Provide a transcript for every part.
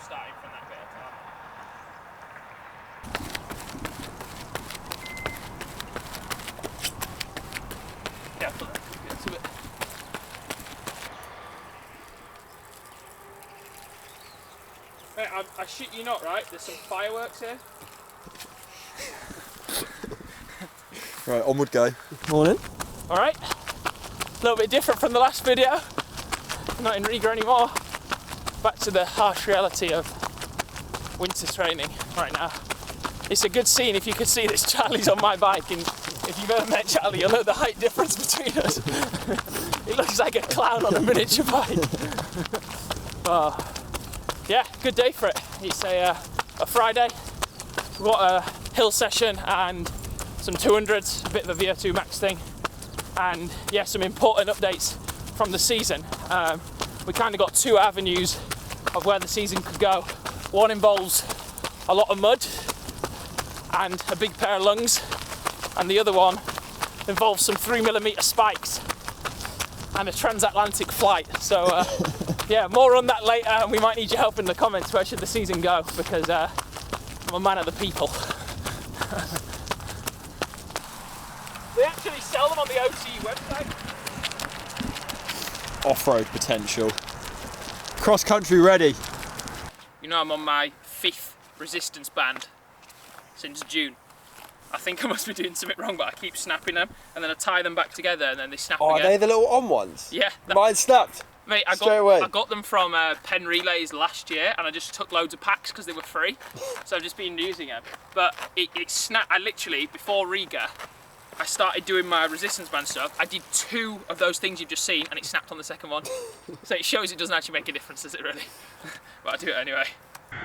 starting from that bit of time. Careful, get to it. Hey, I shit you not, right? There's some fireworks here. Right, onward go. Morning. Alright, a little bit different from the last video. Not in Riga anymore. Back to the harsh reality of winter training right now. It's a good scene if you could see this. Charlie's on my bike, and if you've ever met Charlie, you'll know the height difference between us. He looks like a clown on a miniature bike. Oh, yeah, good day for it. It's a Friday. We've got a hill session and some 200s, a bit of a VO2 max thing, and yeah, some important updates from the season. We kind of got two avenues of where the season could go. One involves a lot of mud and a big pair of lungs, and the other one involves some 3mm spikes and a transatlantic flight. So yeah, more on that later, and we might need your help in the comments. Where should the season go? Because I'm a man of the people. They actually sell them on the OTE website. Off-road potential. Cross-country ready. You know, I'm on my 5th resistance band since June. I think I must be doing something wrong, but I keep snapping them, and then I tie them back together, and then they snap Oh, again. are they the little on ones? Yeah. Mine snapped. Mate, I got them from Pen Relays last year, and I just took loads of packs because they were free. So I've just been using them. But it snapped. I literally, before Riga, I started doing my resistance band stuff. I did 2 of those things you've just seen, and it snapped on the second one. So it shows it doesn't actually make a difference, does it really? But I do it anyway.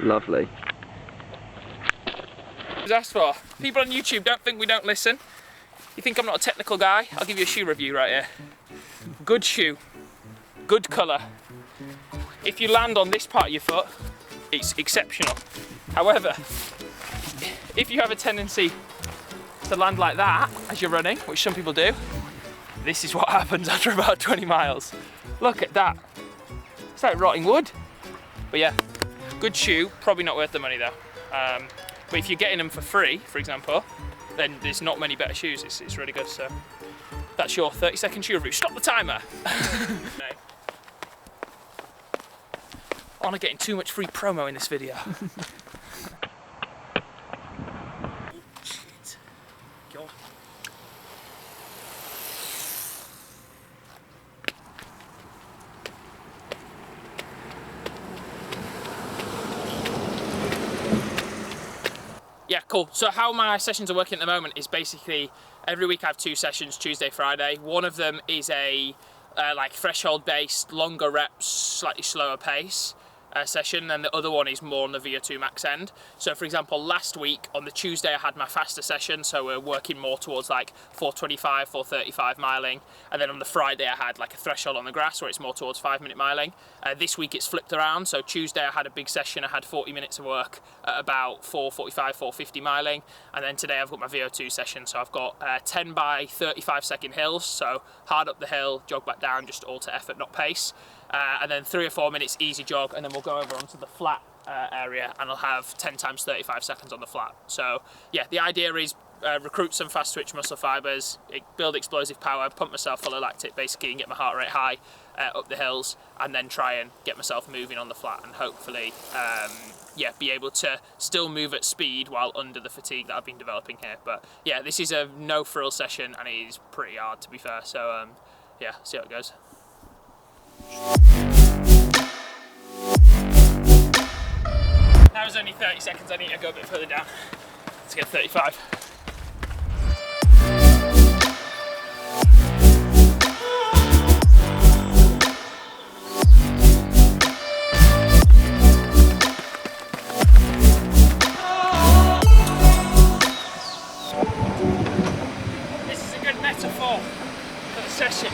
Lovely. Who's asked for? People on YouTube don't think we don't listen. You think I'm not a technical guy? I'll give you a shoe review right here. Good shoe. Good colour. If you land on this part of your foot, it's exceptional. However, if you have a tendency to land like that as you're running, which some people do, this is what happens after about 20 miles. Look at that. It's like rotting wood. But yeah, good shoe, probably not worth the money though. But if you're getting them for free, for example, then there's not many better shoes. It's really good. So that's your 30-second shoe review. Stop the timer. No. I'm not getting too much free promo in this video. Shit. God. Yeah, cool. So how my sessions are working at the moment is basically every week I have 2 sessions, Tuesday, Friday. One of them is a like threshold based, longer reps, slightly slower pace session, and the other one is more on the VO2 max end. So for example, last week on the Tuesday I had my faster session, so we're working more towards like 425, 435 miling, and then on the Friday I had like a threshold on the grass where it's more towards 5-minute miling. This week it's flipped around, so Tuesday I had a big session, I had 40 minutes of work at about 445, 450 miling, and then today I've got my VO2 session, so I've got 10 by 35-second hills, so hard up the hill, jog back down, just all to effort, not pace. And then 3 or 4 minutes easy jog, and then we'll go over onto the flat area, and I'll have 10 times 35 seconds on the flat. So yeah, the idea is recruit some fast twitch muscle fibers, build explosive power, pump myself full of lactic basically, and get my heart rate high up the hills, and then try and get myself moving on the flat, and hopefully yeah, be able to still move at speed while under the fatigue that I've been developing here. But yeah, this is a no frill session, and it is pretty hard to be fair. So yeah, see how it goes. That was only 30 seconds, I need to go a bit further down. Let's get 35. This is a good metaphor for the session.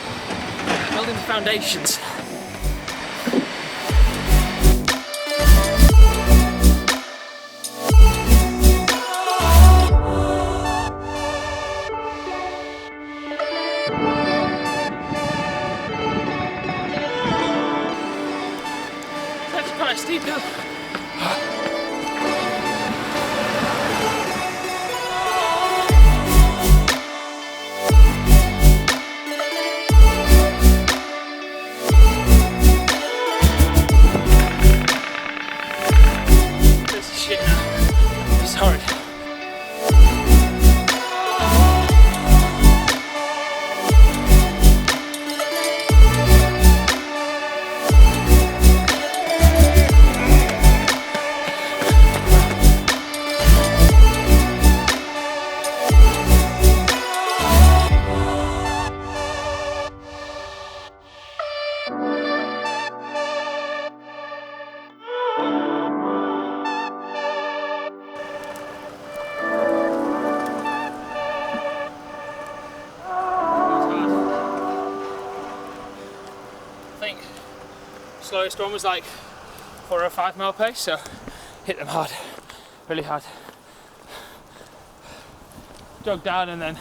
Building the foundations. That's quite a steep hill. This is shit now. It's horrid. I think slowest one was like 4 or 5 mile pace, so hit them hard, really hard. Jog down and then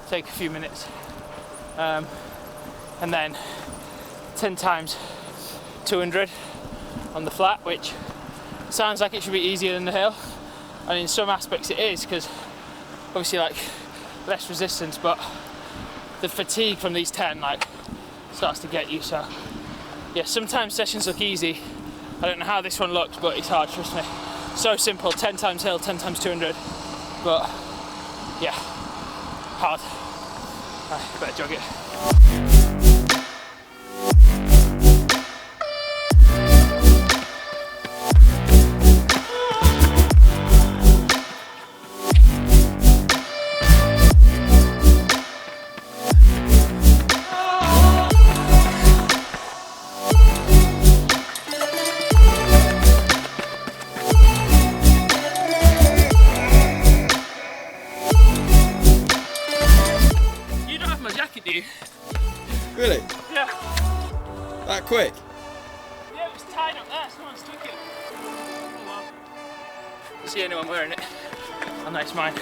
take a few minutes, and then 10 times 200 on the flat, which sounds like it should be easier than the hill, and in some aspects it is, because obviously like less resistance, but the fatigue from these 10 like starts to get you. So yeah, sometimes sessions look easy. I don't know how this one looked, but it's hard, trust me. So simple, 10 times hill, 10 times 200, but yeah, hard. Right, better jog it. Really? Yeah. That quick? Yeah, it was tied up there, someone's took it. Oh well. See anyone wearing it? Oh no, it's mine.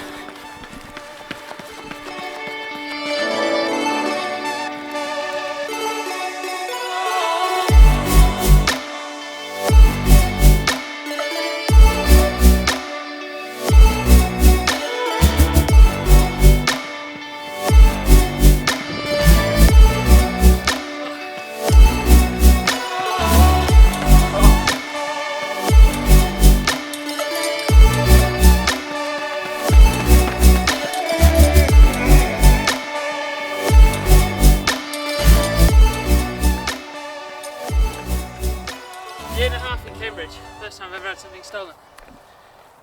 Year and a half in Cambridge, first time I've ever had something stolen.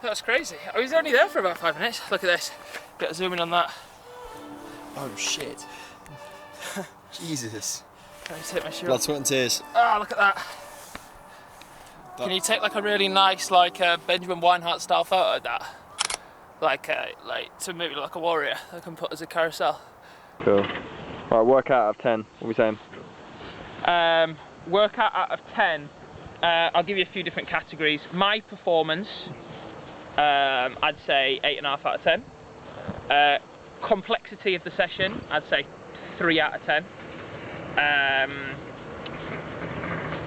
That's crazy. I was only there for about 5 minutes. Look at this. Get a zoom in on that. Oh shit. Jesus. Can I take my shoe Blood, off? sweat and tears. Ah, look at that. Can you take like a really nice, like Benjamin Weinhardt style photo of that? Like to maybe like a warrior that I can put as a carousel. Cool. Right, workout out of 10. What are we saying? Workout out of 10. I'll give you a few different categories. My performance, I'd say 8.5 out of 10. Complexity of the session, I'd say 3 out of 10.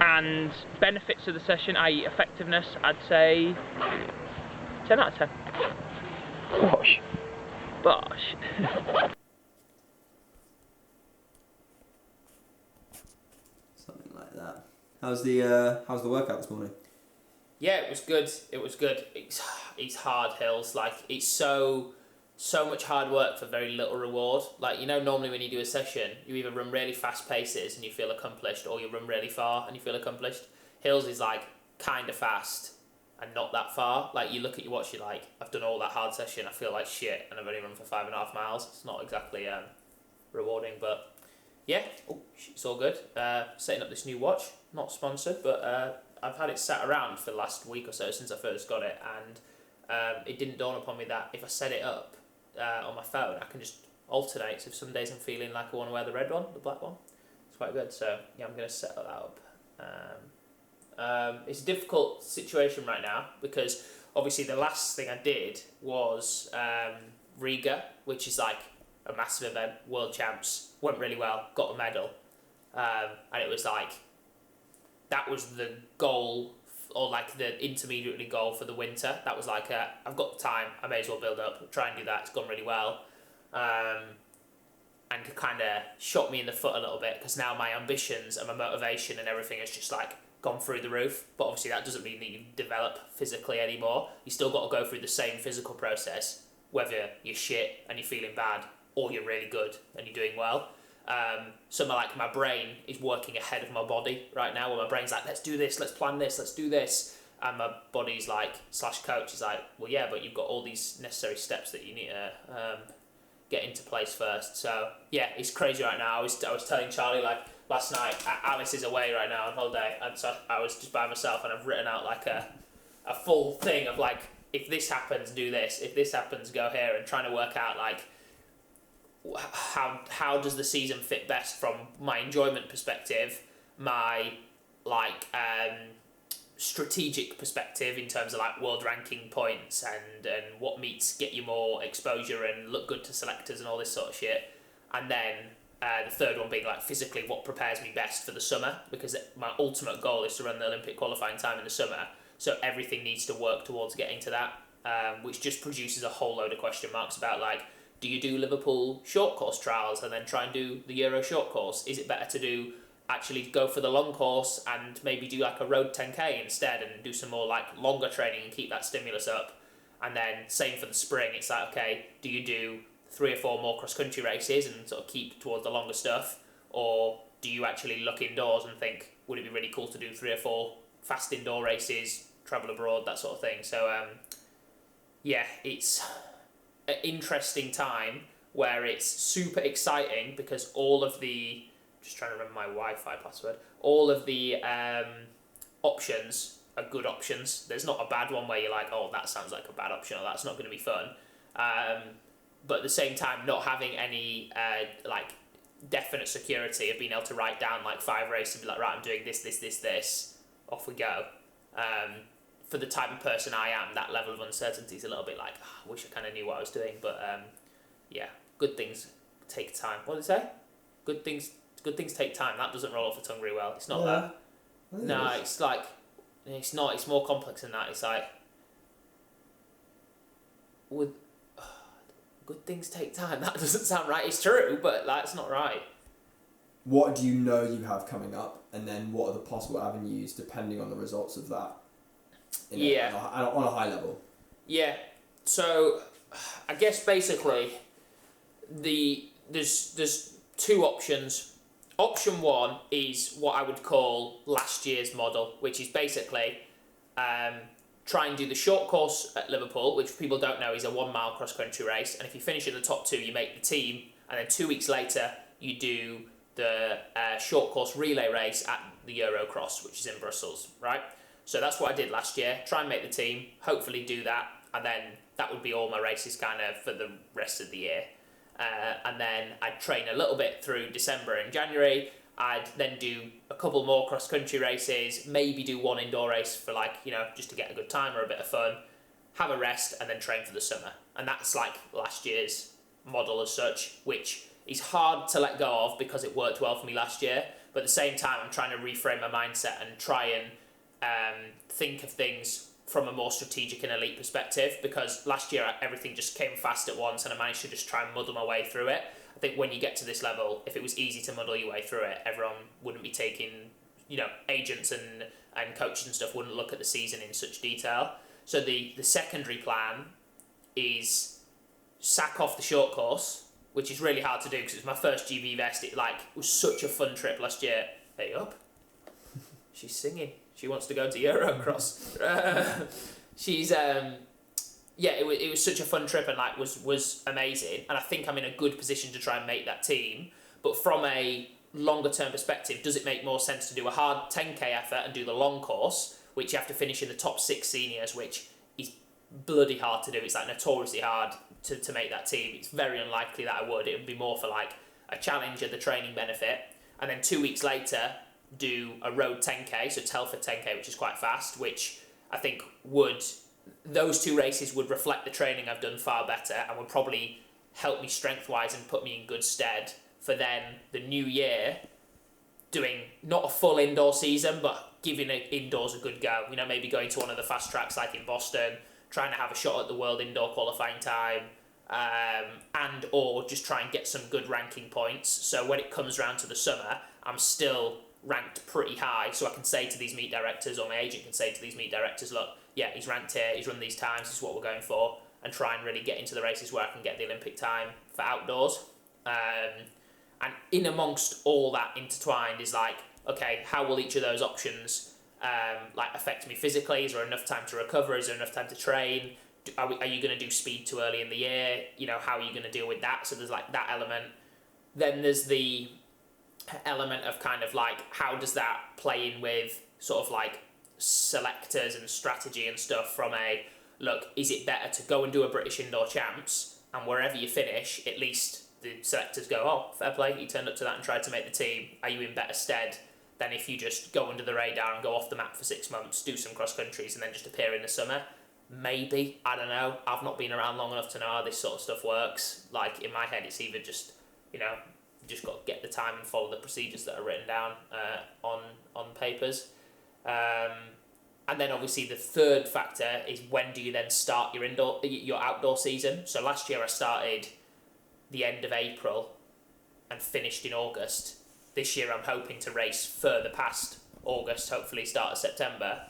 And benefits of the session, i.e. effectiveness, I'd say 10 out of 10. Bosh. Bosh. Something like that. How's the workout this morning? Yeah, it was good. It was good. It's hard hills. Like it's so much hard work for very little reward. Like, you know, normally when you do a session, you either run really fast paces and you feel accomplished, or you run really far and you feel accomplished. Hills is like kind of fast and not that far. Like you look at your watch, you're like, I've done all that hard session, I feel like shit, and I've only run for 5.5 miles. It's not exactly rewarding, but yeah, it's all good. Setting up this new watch, not sponsored, but I've had it sat around for the last week or so since I first got it, and it didn't dawn upon me that if I set it up on my phone, I can just alternate. So if some days I'm feeling like I want to wear the red one, the black one, it's quite good. So yeah, I'm going to set that up. It's a difficult situation right now because obviously the last thing I did was Riga, which is like a massive event, world champs, went really well, got a medal, and it was like, that was the goal or like the intermediately goal for the winter. That was like I've got the time, I may as well build up, try and do that. It's gone really well, and kind of shot me in the foot a little bit, because now my ambitions and my motivation and everything has just like gone through the roof. But obviously that doesn't mean that you develop physically anymore. You still got to go through the same physical process, whether you're shit and you're feeling bad, or you're really good and you're doing well. So my brain is working ahead of my body right now, where my brain's like, let's do this, let's plan this, let's do this. And my body's like, / coach is like, well, yeah, but you've got all these necessary steps that you need to get into place first. So yeah, it's crazy right now. I was telling Charlie like last night, Alice is away right now on holiday, and so I was just by myself, and I've written out like a full thing of like, if this happens, do this, if this happens, go here, and trying to work out like how does the season fit best from my enjoyment perspective, my like strategic perspective in terms of like world ranking points and what meets get you more exposure and look good to selectors and all this sort of shit, and then the third one being like physically what prepares me best for the summer, because my ultimate goal is to run the Olympic qualifying time in the summer, so everything needs to work towards getting to that, which just produces a whole load of question marks about like, do you do Liverpool short course trials and then try and do the Euro short course? Is it better to do actually go for the long course and maybe do like a road 10k instead and do some more like longer training and keep that stimulus up? And then same for the spring, it's like, okay, do you do 3 or 4 more cross country races and sort of keep towards the longer stuff, or do you actually look indoors and think, would it be really cool to do 3 or 4 fast indoor races, travel abroad, that sort of thing? So yeah, it's an interesting time where it's super exciting, because all of the, just trying to remember my Wi-Fi password, all of the options are good options. There's not a bad one where you're like, oh, that sounds like a bad option, or that's not going to be fun. But at the same time, not having any like definite security of being able to write down like 5 races and be like, right, I'm doing this, off we go. For the type of person I am, that level of uncertainty is a little bit like, I wish I kind of knew what I was doing. But yeah, good things take time. What did it say? Good things take time. That doesn't roll off the tongue very well. It's not that. No, it's like, it's not. It's more complex than that. It's like, with good things take time. That doesn't sound right. It's true, but that's not right. What do you know you have coming up, and then what are the possible avenues depending on the results of that? On a high level. Yeah. So, I guess basically, there's 2 options. Option 1 is what I would call last year's model, which is basically try and do the short course at Liverpool, which people don't know is a 1 mile cross country race, and if you finish in the top 2, you make the team, and then 2 weeks later you do the short course relay race at the Eurocross, which is in Brussels, right? So that's what I did last year. Try and make the team, hopefully do that, and then that would be all my races kind of for the rest of the year. And then I'd train a little bit through December and January. I'd then do a couple more cross-country races, maybe do 1 indoor race for like, just to get a good time or a bit of fun, have a rest, and then train for the summer. And that's like last year's model as such, which is hard to let go of because it worked well for me last year. But at the same time, I'm trying to reframe my mindset and try and think of things from a more strategic and elite perspective, because last year everything just came fast at once and I managed to just try and muddle my way through it. I think when you get to this level, if it was easy to muddle your way through it, everyone wouldn't be taking, agents and coaches and stuff wouldn't look at the season in such detail. So the secondary plan is sack off the short course, which is really hard to do because it was my first GB Vest. It was such a fun trip last year. Hey up. She's singing. She wants to go to Eurocross. She's it was such a fun trip and was amazing. And I think I'm in a good position to try and make that team. But from a longer term perspective, does it make more sense to do a hard 10k effort and do the long course, which you have to finish in the top 6 seniors, which is bloody hard to do. It's notoriously hard to make that team. It's very unlikely that I would. It would be more for a challenge and the training benefit. And then 2 weeks later, do a road 10k, so Telford 10k, which is quite fast, which I think those 2 races would reflect the training I've done far better and would probably help me strength-wise and put me in good stead for then the new year doing not a full indoor season, but giving indoors a good go. You know, maybe going to one of the fast tracks like in Boston, trying to have a shot at the world indoor qualifying time, and or just try and get some good ranking points. So when it comes around to the summer, I'm still ranked pretty high, so I can say to these meet directors, or my agent can say to these meet directors, look, yeah, he's ranked here, he's run these times, this is what we're going for, and try and really get into the races where I can get the Olympic time for outdoors. And in amongst all that intertwined is like, okay, how will each of those options like affect me physically? Is there enough time to recover? Is there enough time to train? Are you going to do speed too early in the year? You know, how are you going to deal with that? So there's like that element. Then there's the element of kind of like, how does that play in with sort of like selectors and strategy and stuff from a, look, is it better to go and do a British Indoor Champs and wherever you finish, at least the selectors go, oh, fair play, you turned up to that and tried to make the team. Are you in better stead than if you just go under the radar and go off the map for 6 months, do some cross countries and then just appear in the summer? Maybe, I don't know. I've not been around long enough to know how this sort of stuff works. Like, in my head, it's either just, you know, you just got to get the time and follow the procedures that are written down on papers. And then obviously the third factor is, when do you then start your outdoor season? So last year I started the end of April and finished in August. This year I'm hoping to race further past August, hopefully start of September.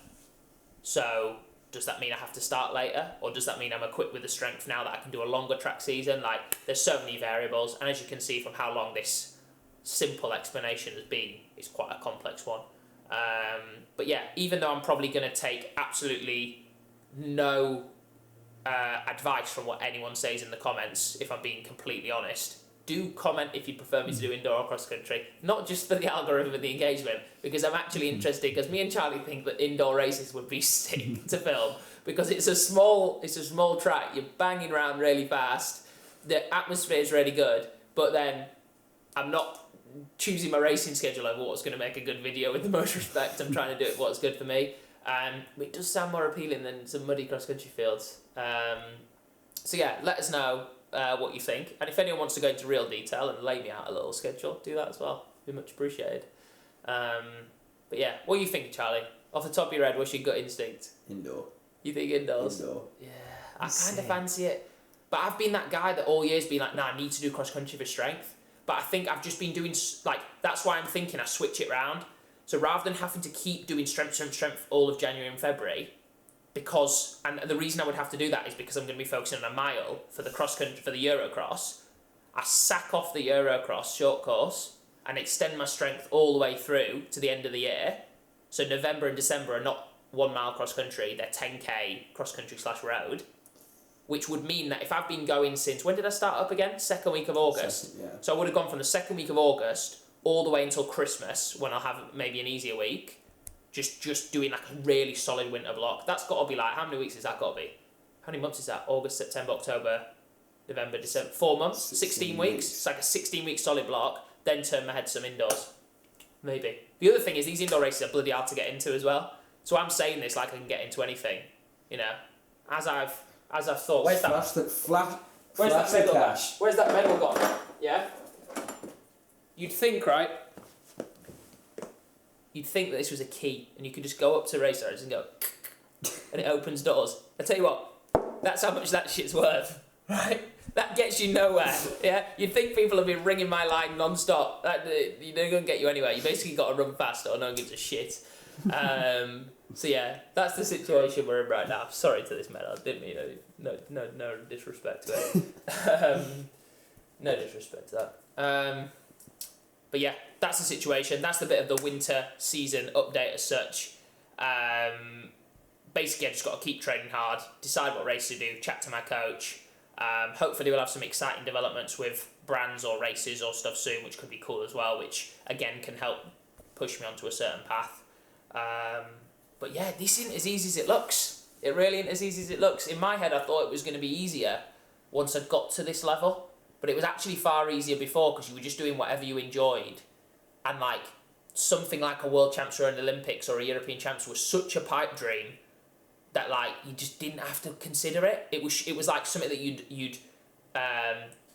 So does that mean I have to start later, or does that mean I'm equipped with the strength now that I can do a longer track season? Like, there's so many variables, and as you can see from how long this simple explanation has been, it's quite a complex one. But yeah, even though I'm probably going to take absolutely no advice from what anyone says in the comments, if I'm being completely honest, do comment if you prefer me to do indoor or cross country, not just for the algorithm and the engagement, because I'm actually interested, because me and Charlie think that indoor races would be sick to film, because it's a small track, you're banging around really fast, the atmosphere is really good, but then I'm not choosing my racing schedule over what's going to make a good video with the most respect. I'm trying to do it what's good for me, and it does sound more appealing than some muddy cross country fields. So yeah, let us know what you think, and if anyone wants to go into real detail and lay me out a little schedule, do that as well. Be much appreciated. But yeah, what are you thinking, Charlie? Off the top of your head, what's your gut instinct? Indoor. You think indoors? Indoor. Yeah, I kind of fancy it, but I've been that guy that all year's been like, nah, I need to do cross country for strength. But I think I've just been doing, like, that's why I'm thinking I switch it round. So rather than having to keep doing strength all of January and February, because, and the reason I would have to do that is because I'm going to be focusing on a mile for the cross country, for the Eurocross, I sack off the Eurocross short course and extend my strength all the way through to the end of the year. So November and December are not 1 mile cross country, they're 10k cross country / road. Which would mean that if I've been going since, when did I start up again? Second week of August. Second, yeah. So I would have gone from the second week of August all the way until Christmas, when I'll have maybe an easier week, just doing like a really solid winter block. That's got to be like, how many weeks has that got to be? How many months is that? August, September, October, November, December, 4 months? 16 weeks? It's like a 16-week solid block, then turn my head to some indoors. Maybe. The other thing is, these indoor races are bloody hard to get into as well. So I'm saying this like I can get into anything, you know, as I've thought. Where's that? Where's that medal gone? Where's that medal gone? Yeah? You'd think, right? You'd think that this was a key, and you could just go up to race directors and go, and it opens doors. I tell you what, that's how much that shit's worth, right? That gets you nowhere, yeah? You'd think people have been ringing my line non-stop. They're going to get you anywhere. You basically got to run fast or no one gives a shit. So yeah, that's the situation we're in right now. Sorry to this medal, I didn't mean no disrespect to it. No disrespect to that. But yeah, that's the situation. That's the bit of the winter season update as such. Basically, I just got to keep training hard, decide what race to do, chat to my coach. Hopefully we'll have some exciting developments with brands or races or stuff soon, which could be cool as well, which again can help push me onto a certain path. But yeah, this isn't as easy as it looks. It really isn't as easy as it looks. In my head, I thought it was going to be easier once I'd got to this level, but it was actually far easier before, because you were just doing whatever you enjoyed, and like something like a World Champs or an Olympics or a European Champs was such a pipe dream that like you just didn't have to consider it. It was like something that you'd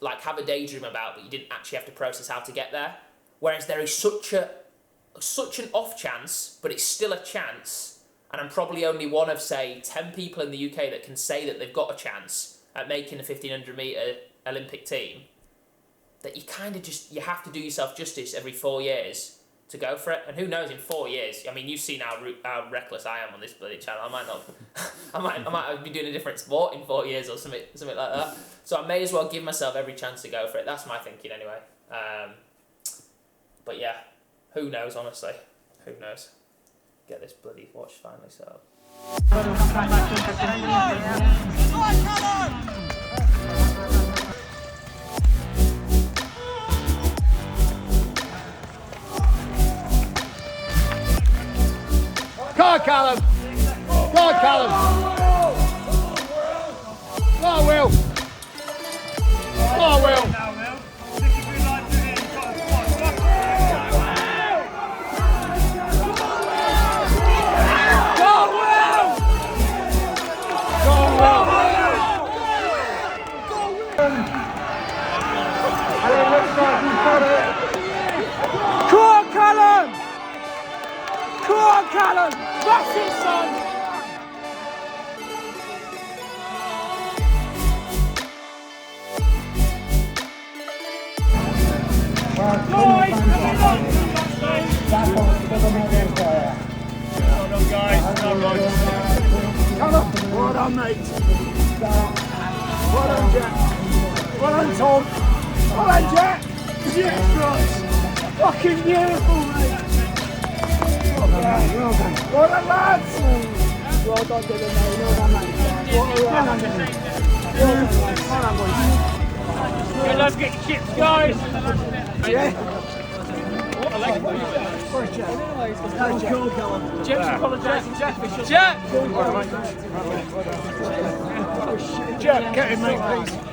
like have a daydream about, but you didn't actually have to process how to get there. Whereas there is such a such an off chance, but it's still a chance, and I'm probably only one of, say, 10 people in the UK that can say that they've got a chance at making a 1500 metre Olympic team, that you kind of just, you have to do yourself justice every 4 years to go for it. And who knows, in 4 years, I mean, you've seen how reckless I am on this bloody channel. I might not, I might be doing a different sport in 4 years or something like that. So I may as well give myself every chance to go for it. That's my thinking anyway. But yeah, who knows, honestly. Who knows? Get this bloody watch finally set up. Go on, Callum! Go on, Callum! Go on, Will! Go on, Will! Callum! That's it, son! Well done, guys. Well done. Callum, well done, mate. Well done, Jack. Well done, Tom. Well done, Jack. Yes, Ross. Fucking beautiful, mate. Well done. Well done, lads. Well done, Dylan, mate. Well done, mate. Well done, mate. Well done, boys. Okay, let's get your chips, guys. Yeah. What a leg for you. Sorry, Jack. No, cool, Callum. Jack's apologising, Jack. Jack! Jack, get him, mate, please.